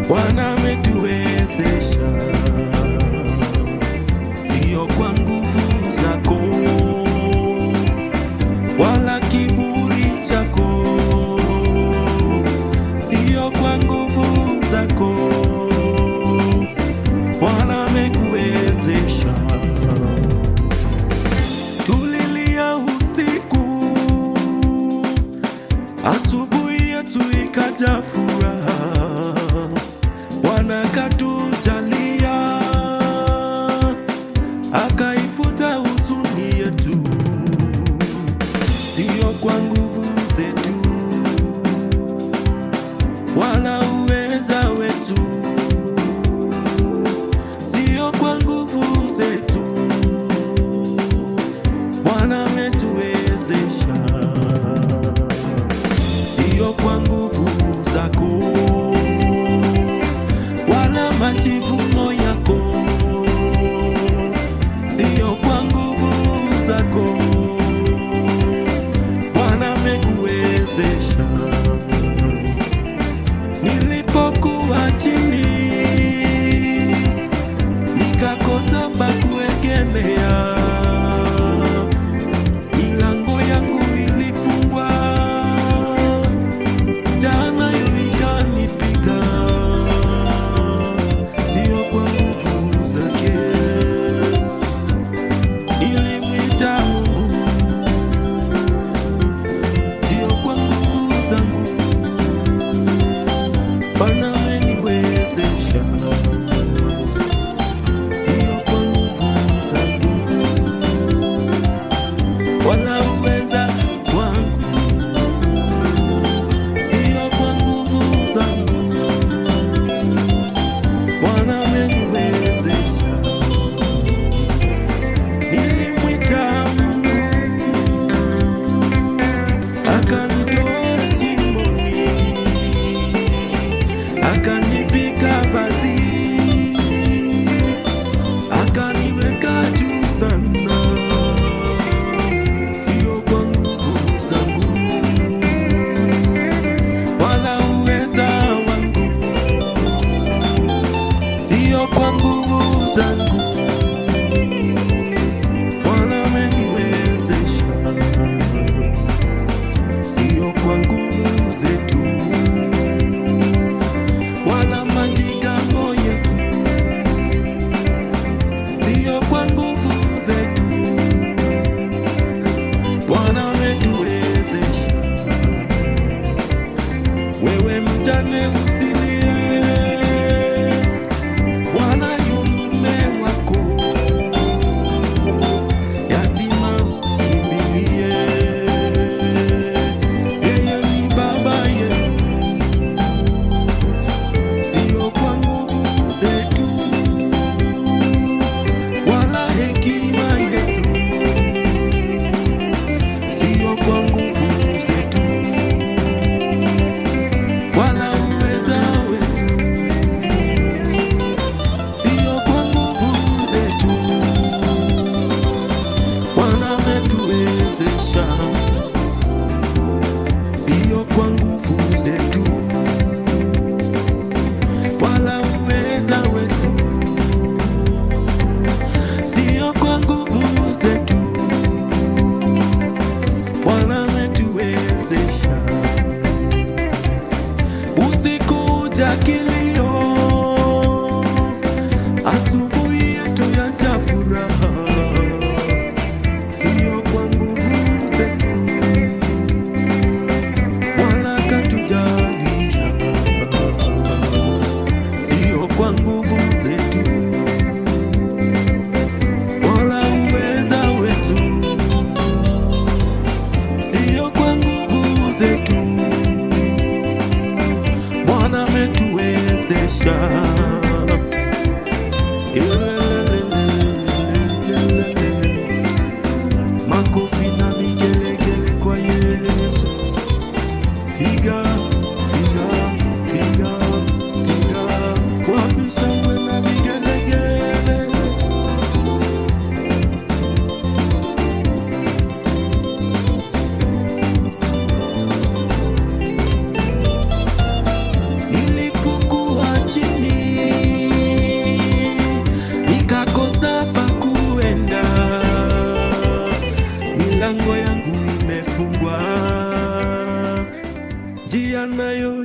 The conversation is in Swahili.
Bwana ametuwezesha, sio kwa nguvu zako wala kiburi chako, sio kwa nguvu zako. Bwana amekuwezesha. Tulilia usiku, asubuhi yetu ikaja furaha. Bwana katujalia, akaifuta huzuni yetu, sio kwa nguvu zetu wala uweza wetu, sio kwa nguvu zetu. Bwana ametuwezesha, sio kwa nguvu zako wala majivuno yako, sio kwa nguvu zako. Bwana amekuwezesha. Nilipokuwa chini nikakosa pa kuegemea, milango yangu ilifungwa, jana ikanipiga, sio kwa nguvu zake. Nilimwita Mungu, sio kwa nguvu zangu. Bwana ameniwezesha, sio kwa nguvu zangu wala uweza wangu, sio kwa nguvu zangu. Bwana ameniwezesha. Nilimwita Mungu, akanitoa shimoni, akanivika vazi, akaniweka juu sana, sio kwa nguvu zangu wala uweza wangu, sio kwa nguvu zangu. Bwana ameniwezesha, sio kwa nguvu zetu wala majigambo yetu, sio kwa nguvu zetu. Bwana ametuwezesha. Wewe mjane usilie, Bwana yu mume wako. Yatima kimbilie, yeye ni baba yetu, sio kwa nguvu zetu wala hekima yetu, sio kwa nguvu zetu wala uweza wetu, sio kwa nguvu zetu. Bwana ametuwezesha, sio kwa nguvu zetu wala uweza wetu, sio kwa nguvu zetu. Bwana ametuwezesha. Usiku uja kilio, asubuhi yetu yaja furaha, sio kwa nguvu zetu. Bwana katujalia, sio kwa nguvu zetu wala uweza wetu, sio kwa nguvu zetu. Bwana ametuwezesha. Makofi na vigelegele kwa Yesu. Piga, piga, piga, piga, wapi shangwe na vigelegele. Nilipokuwa chini nakosa pa kuenda, milango yangu imefungwa, njia nayo